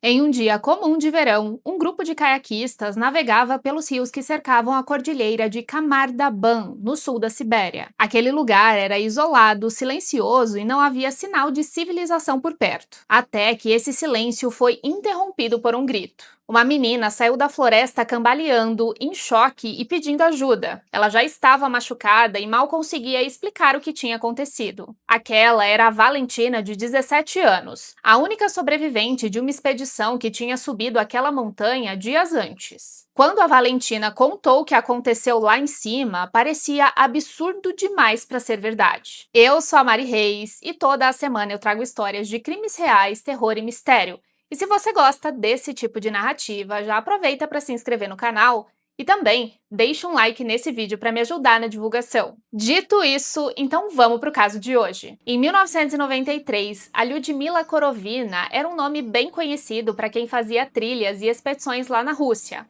Em um dia comum de verão, um grupo de caiaquistas navegava pelos rios que cercavam a cordilheira de Kamardaban, no sul da Sibéria. Aquele lugar era isolado, silencioso e não havia sinal de civilização por perto. Até que esse silêncio foi interrompido por um grito. Uma menina saiu da floresta cambaleando, em choque e pedindo ajuda. Ela já estava machucada e mal conseguia explicar o que tinha acontecido. Aquela era a Valentina, de 17 anos, a única sobrevivente de uma expedição que tinha subido aquela montanha dias antes. Quando a Valentina contou o que aconteceu lá em cima, parecia absurdo demais para ser verdade. Eu sou a Mari Reis e toda a semana eu trago histórias de crimes reais, terror e mistério. E se você gosta desse tipo de narrativa, já aproveita para se inscrever no canal e também deixa um like nesse vídeo para me ajudar na divulgação. Dito isso, então vamos para o caso de hoje. Em 1993, a Lyudmila Korovina era um nome bem conhecido para quem fazia trilhas e expedições lá na Rússia.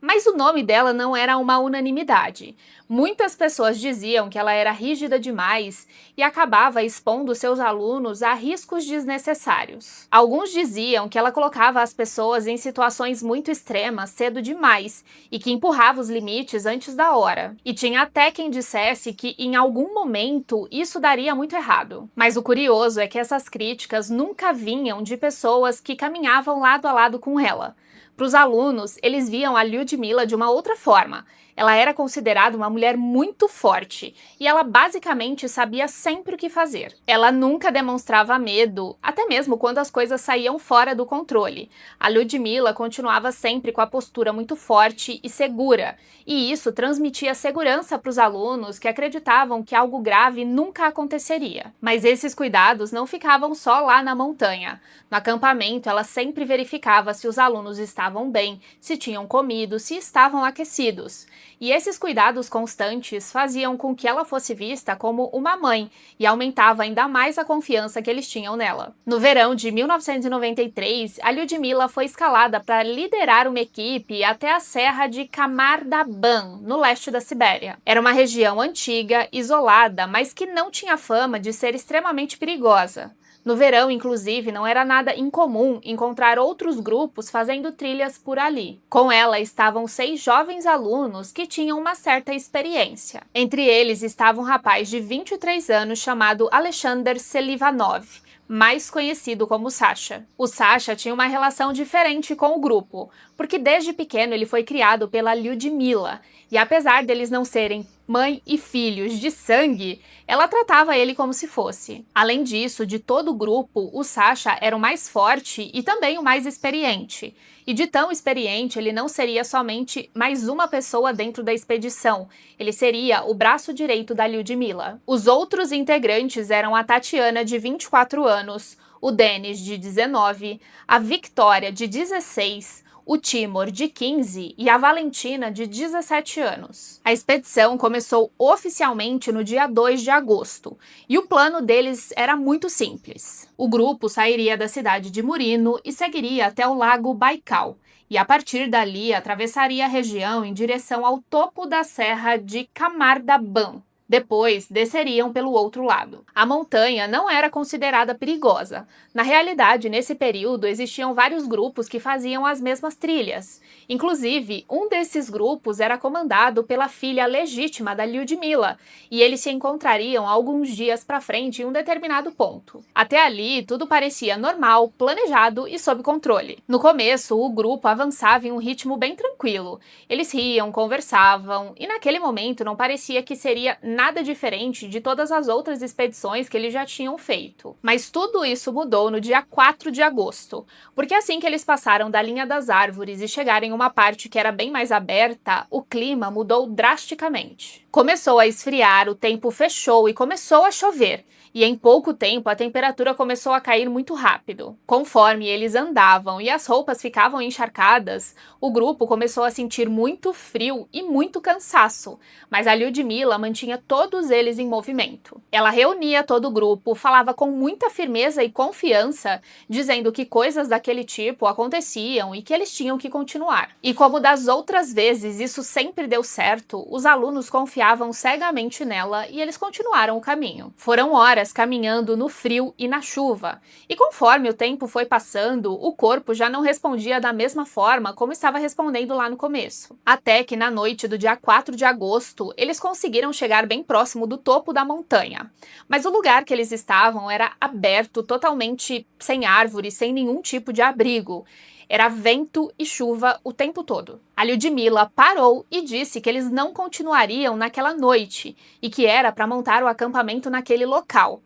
Mas o nome dela não era uma unanimidade. Muitas pessoas diziam que ela era rígida demais e acabava expondo seus alunos a riscos desnecessários. Alguns diziam que ela colocava as pessoas em situações muito extremas cedo demais e que empurrava os limites antes da hora. E tinha até quem dissesse que em algum momento isso daria muito errado. Mas o curioso é que essas críticas nunca vinham de pessoas que caminhavam lado a lado com ela. Para os alunos, eles viam a Lyudmila de uma outra forma. Ela era considerada uma mulher muito forte e ela basicamente sabia sempre o que fazer. Ela nunca demonstrava medo, até mesmo quando as coisas saíam fora do controle. A Lyudmila continuava sempre com a postura muito forte e segura, e isso transmitia segurança para os alunos que acreditavam que algo grave nunca aconteceria. Mas esses cuidados não ficavam só lá na montanha. No acampamento, ela sempre verificava se os alunos estavam bem, se tinham comido, se estavam aquecidos. E esses cuidados constantes faziam com que ela fosse vista como uma mãe e aumentava ainda mais a confiança que eles tinham nela. No verão de 1993, a Lyudmila foi escalada para liderar uma equipe até a serra de Kamardaban, no leste da Sibéria. Era uma região antiga, isolada, mas que não tinha fama de ser extremamente perigosa. No verão, inclusive, não era nada incomum encontrar outros grupos fazendo trilhas por ali. Com ela estavam 6 jovens alunos que tinham uma certa experiência. Entre eles estava um rapaz de 23 anos chamado Alexander Selivanov, mais conhecido como Sasha. O Sasha tinha uma relação diferente com o grupo, porque desde pequeno ele foi criado pela Lyudmila, e apesar deles não serem mãe e filhos de sangue, ela tratava ele como se fosse. Além disso, de todo o grupo, o Sasha era o mais forte e também o mais experiente. E de tão experiente, ele não seria somente mais uma pessoa dentro da expedição, ele seria o braço direito da Lyudmila. Os outros integrantes eram a Tatiana, de 24 anos, o Denis, de 19, a Victoria, de 16, o Timur, de 15, e a Valentina, de 17 anos. A expedição começou oficialmente no dia 2 de agosto, e o plano deles era muito simples. O grupo sairia da cidade de Murino e seguiria até o lago Baikal, e a partir dali atravessaria a região em direção ao topo da serra de Kamardaban. Depois, desceriam pelo outro lado. A montanha não era considerada perigosa. Na realidade, nesse período, existiam vários grupos que faziam as mesmas trilhas. Inclusive, um desses grupos era comandado pela filha legítima da Lyudmila, e eles se encontrariam alguns dias para frente em um determinado ponto. Até ali, tudo parecia normal, planejado e sob controle. No começo, o grupo avançava em um ritmo bem tranquilo. Eles riam, conversavam, e naquele momento não parecia que seria nada diferente de todas as outras expedições que eles já tinham feito. Mas tudo isso mudou no dia 4 de agosto, porque assim que eles passaram da linha das árvores e chegaram em uma parte que era bem mais aberta, o clima mudou drasticamente. Começou a esfriar, o tempo fechou e começou a chover. E em pouco tempo a temperatura começou a cair muito rápido. Conforme eles andavam e as roupas ficavam encharcadas, o grupo começou a sentir muito frio e muito cansaço, mas a Lyudmila mantinha todos eles em movimento. Ela reunia todo o grupo, falava com muita firmeza e confiança, dizendo que coisas daquele tipo aconteciam e que eles tinham que continuar. E como das outras vezes isso sempre deu certo, os alunos confiavam cegamente nela e eles continuaram o caminho. Foram horas horas caminhando no frio e na chuva, e conforme o tempo foi passando, o corpo já não respondia da mesma forma como estava respondendo lá no começo. Até que na noite do dia 4 de agosto, eles conseguiram chegar bem próximo do topo da montanha. Mas o lugar que eles estavam era aberto, totalmente sem árvores, sem nenhum tipo de abrigo. Era vento e chuva o tempo todo. A Lyudmila parou e disse que eles não continuariam naquela noite e que era para montar o acampamento naquele local.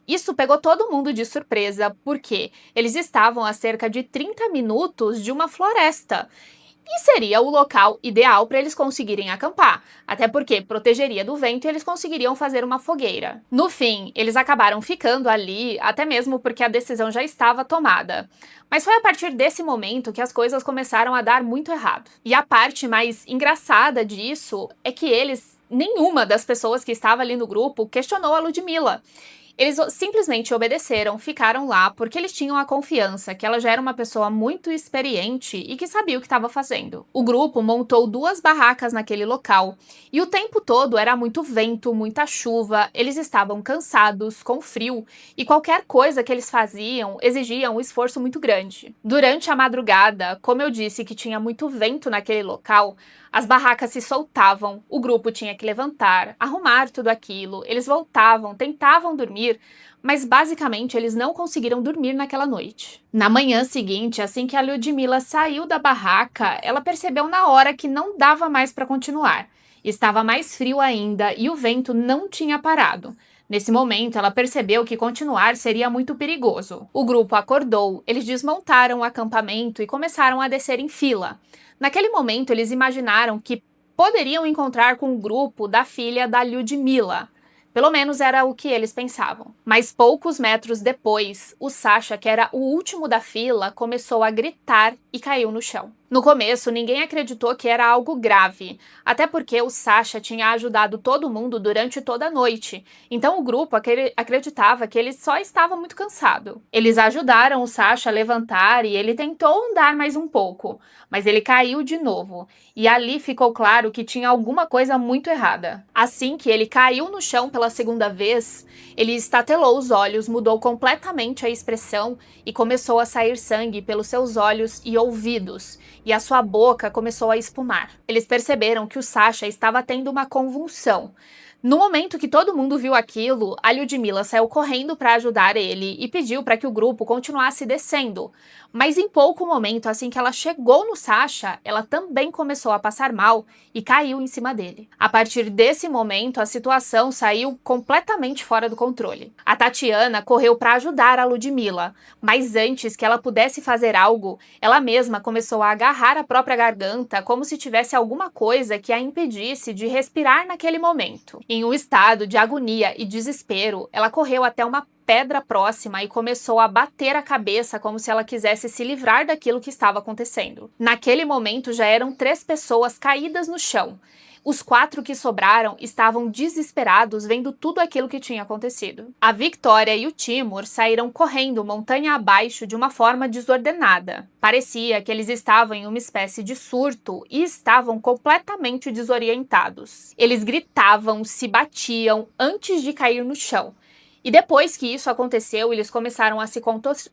Isso pegou todo mundo de surpresa, porque eles estavam a cerca de 30 minutos de uma floresta. E seria o local ideal para eles conseguirem acampar, até porque protegeria do vento e eles conseguiriam fazer uma fogueira. No fim, eles acabaram ficando ali, até mesmo porque a decisão já estava tomada. Mas foi a partir desse momento que as coisas começaram a dar muito errado. E a parte mais engraçada disso é que nenhuma das pessoas que estava ali no grupo questionou a Lyudmila. Eles simplesmente obedeceram, ficaram lá, porque eles tinham a confiança que ela já era uma pessoa muito experiente e que sabia o que estava fazendo. O grupo montou 2 barracas naquele local, e o tempo todo era muito vento, muita chuva, eles estavam cansados, com frio, e qualquer coisa que eles faziam exigia um esforço muito grande. Durante a madrugada, como eu disse que tinha muito vento naquele local, as barracas se soltavam, o grupo tinha que levantar, arrumar tudo aquilo, eles voltavam, tentavam dormir, mas basicamente eles não conseguiram dormir naquela noite. Na manhã seguinte, assim que a Lyudmila saiu da barraca, ela percebeu na hora que não dava mais para continuar. Estava mais frio ainda e o vento não tinha parado. Nesse momento, ela percebeu que continuar seria muito perigoso. O grupo acordou, eles desmontaram o acampamento e começaram a descer em fila. Naquele momento, eles imaginaram que poderiam encontrar com o grupo da filha da Lyudmila. Pelo menos era o que eles pensavam. Mas poucos metros depois, o Sasha, que era o último da fila, começou a gritar e caiu no chão. No começo, ninguém acreditou que era algo grave, até porque o Sasha tinha ajudado todo mundo durante toda a noite, então o grupo acreditava que ele só estava muito cansado. Eles ajudaram o Sasha a levantar e ele tentou andar mais um pouco, mas ele caiu de novo, e ali ficou claro que tinha alguma coisa muito errada. Assim que ele caiu no chão pela segunda vez, ele estatelou os olhos, mudou completamente a expressão e começou a sair sangue pelos seus olhos e ouvidos, e a sua boca começou a espumar. Eles perceberam que o Sasha estava tendo uma convulsão. No momento que todo mundo viu aquilo, a Lyudmila saiu correndo para ajudar ele e pediu para que o grupo continuasse descendo. Mas em pouco momento, assim que ela chegou no Sasha, ela também começou a passar mal e caiu em cima dele. A partir desse momento, a situação saiu completamente fora do controle. A Tatiana correu para ajudar a Lyudmila, mas antes que ela pudesse fazer algo, ela mesma começou a agarrar a própria garganta como se tivesse alguma coisa que a impedisse de respirar naquele momento. Em um estado de agonia e desespero, ela correu até uma pedra próxima e começou a bater a cabeça como se ela quisesse se livrar daquilo que estava acontecendo. Naquele momento já eram 3 pessoas caídas no chão. Os 4 que sobraram estavam desesperados vendo tudo aquilo que tinha acontecido. A Victoria e o Timur saíram correndo montanha abaixo de uma forma desordenada. Parecia que eles estavam em uma espécie de surto e estavam completamente desorientados. Eles gritavam, se batiam antes de cair no chão. E depois que isso aconteceu, eles começaram a se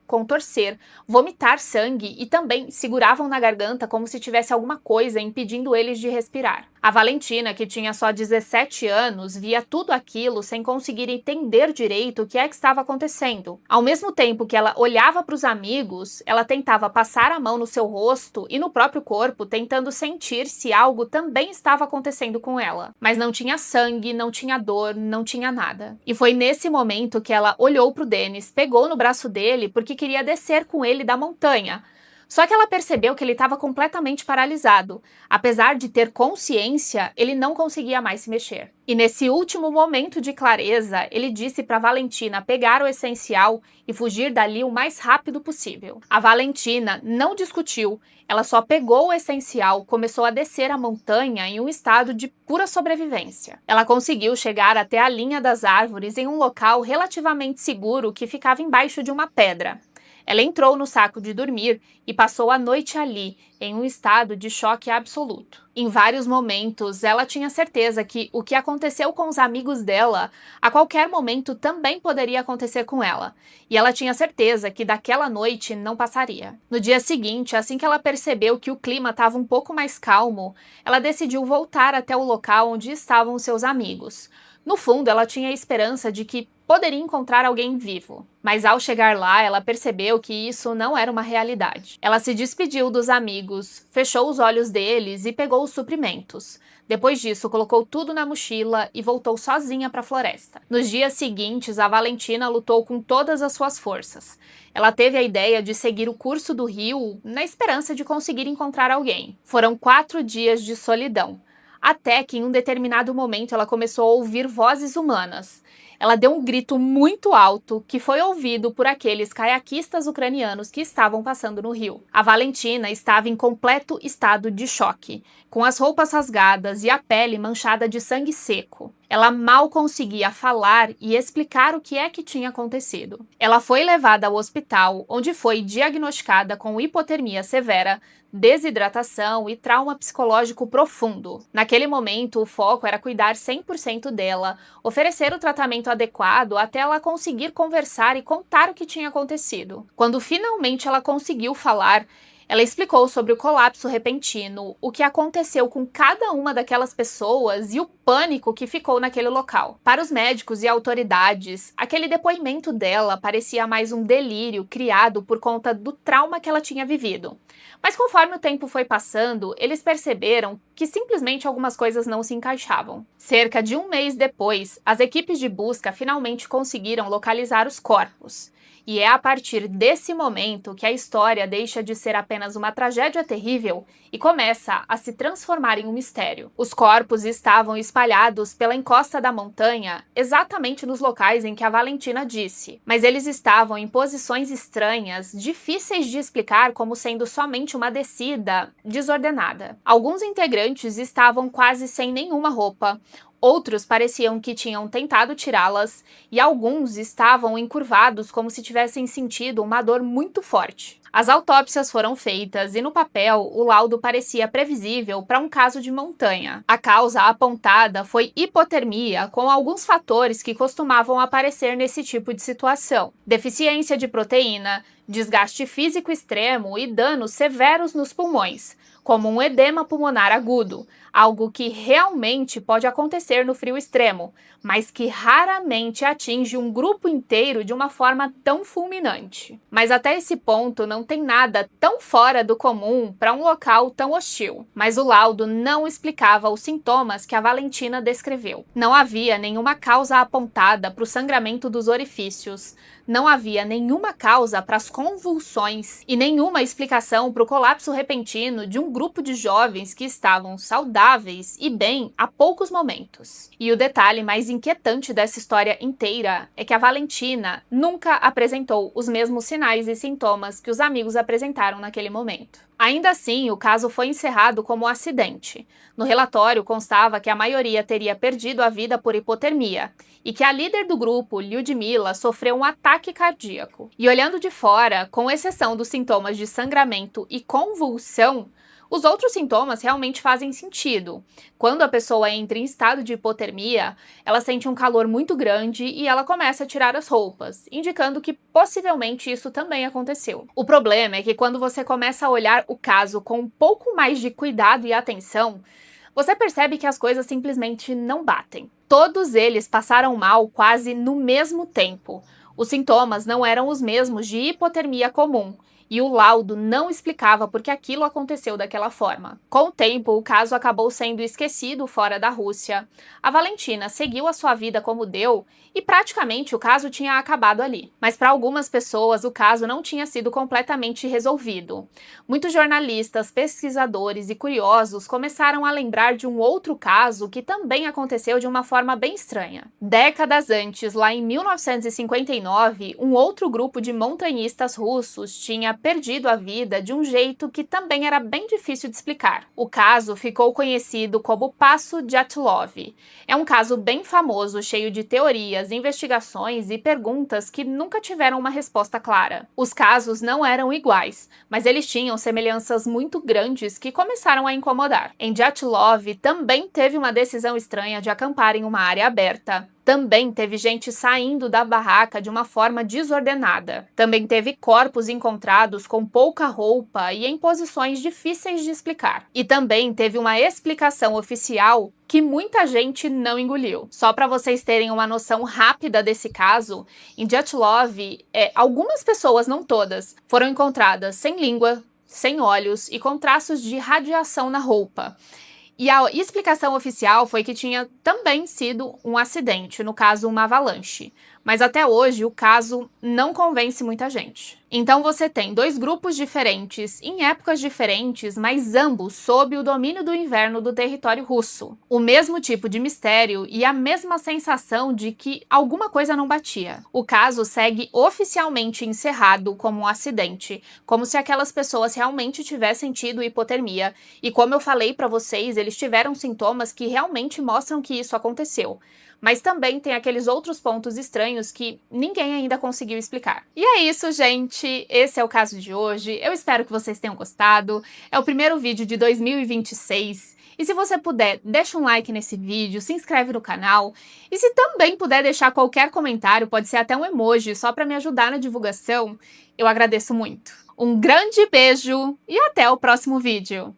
contorcer, vomitar sangue e também seguravam na garganta como se tivesse alguma coisa impedindo eles de respirar. A Valentina, que tinha só 17 anos, via tudo aquilo sem conseguir entender direito o que é que estava acontecendo. Ao mesmo tempo que ela olhava para os amigos, ela tentava passar a mão no seu rosto e no próprio corpo, tentando sentir se algo também estava acontecendo com ela. Mas não tinha sangue, não tinha dor, não tinha nada. E foi nesse momento que ela olhou para o Dennis, pegou no braço dele porque queria descer com ele da montanha. Só que ela percebeu que ele estava completamente paralisado. Apesar de ter consciência, ele não conseguia mais se mexer. E nesse último momento de clareza, ele disse para Valentina pegar o essencial e fugir dali o mais rápido possível. A Valentina não discutiu, ela só pegou o essencial, começou a descer a montanha em um estado de pura sobrevivência. Ela conseguiu chegar até a linha das árvores em um local relativamente seguro que ficava embaixo de uma pedra. Ela entrou no saco de dormir e passou a noite ali, em um estado de choque absoluto. Em vários momentos, ela tinha certeza que o que aconteceu com os amigos dela, a qualquer momento também poderia acontecer com ela, e ela tinha certeza que daquela noite não passaria. No dia seguinte, assim que ela percebeu que o clima estava um pouco mais calmo, ela decidiu voltar até o local onde estavam seus amigos. No fundo, ela tinha a esperança de que poderia encontrar alguém vivo. Mas ao chegar lá, ela percebeu que isso não era uma realidade. Ela se despediu dos amigos, fechou os olhos deles e pegou os suprimentos. Depois disso, colocou tudo na mochila e voltou sozinha para a floresta. Nos dias seguintes, a Valentina lutou com todas as suas forças. Ela teve a ideia de seguir o curso do rio na esperança de conseguir encontrar alguém. Foram 4 dias de solidão, até que em um determinado momento ela começou a ouvir vozes humanas. Ela deu um grito muito alto que foi ouvido por aqueles caiaquistas ucranianos que estavam passando no rio. A Valentina estava em completo estado de choque, com as roupas rasgadas e a pele manchada de sangue seco. Ela mal conseguia falar e explicar o que é que tinha acontecido. Ela foi levada ao hospital, onde foi diagnosticada com hipotermia severa, desidratação e trauma psicológico profundo. Naquele momento, o foco era cuidar 100% dela, oferecer o tratamento adequado até ela conseguir conversar e contar o que tinha acontecido. Quando finalmente ela conseguiu falar, ela explicou sobre o colapso repentino, o que aconteceu com cada uma daquelas pessoas e o pânico que ficou naquele local. Para os médicos e autoridades, aquele depoimento dela parecia mais um delírio criado por conta do trauma que ela tinha vivido. Mas conforme o tempo foi passando, eles perceberam que simplesmente algumas coisas não se encaixavam. Cerca de um mês depois, as equipes de busca finalmente conseguiram localizar os corpos. E é a partir desse momento que a história deixa de ser apenas uma tragédia terrível e começa a se transformar em um mistério. Os corpos estavam espalhados pela encosta da montanha, exatamente nos locais em que a Valentina disse, mas eles estavam em posições estranhas, difíceis de explicar como sendo somente uma descida desordenada. Alguns integrantes estavam quase sem nenhuma roupa. Outros pareciam que tinham tentado tirá-las, e alguns estavam encurvados como se tivessem sentido uma dor muito forte. As autópsias foram feitas e no papel o laudo parecia previsível para um caso de montanha. A causa apontada foi hipotermia, com alguns fatores que costumavam aparecer nesse tipo de situação: deficiência de proteína, desgaste físico extremo e danos severos nos pulmões, como um edema pulmonar agudo, algo que realmente pode acontecer no frio extremo, mas que raramente atinge um grupo inteiro de uma forma tão fulminante. Mas até esse ponto não tem nada tão fora do comum para um local tão hostil. Mas o laudo não explicava os sintomas que a Valentina descreveu. Não havia nenhuma causa apontada para o sangramento dos orifícios, não havia nenhuma causa para as convulsões e nenhuma explicação para o colapso repentino de um grupo de jovens que estavam saudáveis e bem há poucos momentos. E o detalhe mais inquietante dessa história inteira é que a Valentina nunca apresentou os mesmos sinais e sintomas que os amigos apresentaram naquele momento. Ainda assim, o caso foi encerrado como um acidente. No relatório constava que a maioria teria perdido a vida por hipotermia e que a líder do grupo, Lyudmila, sofreu um ataque cardíaco. E olhando de fora, com exceção dos sintomas de sangramento e convulsão, os outros sintomas realmente fazem sentido. Quando a pessoa entra em estado de hipotermia, ela sente um calor muito grande e ela começa a tirar as roupas, indicando que possivelmente isso também aconteceu. O problema é que quando você começa a olhar o caso com um pouco mais de cuidado e atenção, você percebe que as coisas simplesmente não batem. Todos eles passaram mal quase no mesmo tempo. Os sintomas não eram os mesmos de hipotermia comum, e o laudo não explicava por que aquilo aconteceu daquela forma. Com o tempo, o caso acabou sendo esquecido fora da Rússia. A Valentina seguiu a sua vida como deu e praticamente o caso tinha acabado ali. Mas para algumas pessoas, o caso não tinha sido completamente resolvido. Muitos jornalistas, pesquisadores e curiosos começaram a lembrar de um outro caso que também aconteceu de uma forma bem estranha. Décadas antes, lá em 1959, um outro grupo de montanhistas russos tinha perdido a vida de um jeito que também era bem difícil de explicar. O caso ficou conhecido como Passo Dyatlov. É um caso bem famoso, cheio de teorias, investigações e perguntas que nunca tiveram uma resposta clara. Os casos não eram iguais, mas eles tinham semelhanças muito grandes que começaram a incomodar. Em Dyatlov também teve uma decisão estranha de acampar em uma área aberta. Também teve gente saindo da barraca de uma forma desordenada. Também teve corpos encontrados com pouca roupa e em posições difíceis de explicar. E também teve uma explicação oficial que muita gente não engoliu. Só para vocês terem uma noção rápida desse caso, em Dyatlov, algumas pessoas, não todas, foram encontradas sem língua, sem olhos e com traços de radiação na roupa. E a explicação oficial foi que tinha também sido um acidente, no caso uma avalanche. Mas até hoje o caso não convence muita gente. Então você tem dois grupos diferentes, em épocas diferentes, mas ambos sob o domínio do inverno do território russo. O mesmo tipo de mistério e a mesma sensação de que alguma coisa não batia. O caso segue oficialmente encerrado como um acidente, como se aquelas pessoas realmente tivessem tido hipotermia. E como eu falei para vocês, eles tiveram sintomas que realmente mostram que isso aconteceu. Mas também tem aqueles outros pontos estranhos que ninguém ainda conseguiu explicar. E é isso, gente! Esse é o caso de hoje. Eu espero que vocês tenham gostado. É o primeiro vídeo de 2026. E se você puder, deixa um like nesse vídeo, se inscreve no canal. E se também puder deixar qualquer comentário, pode ser até um emoji, só para me ajudar na divulgação, eu agradeço muito. Um grande beijo e até o próximo vídeo!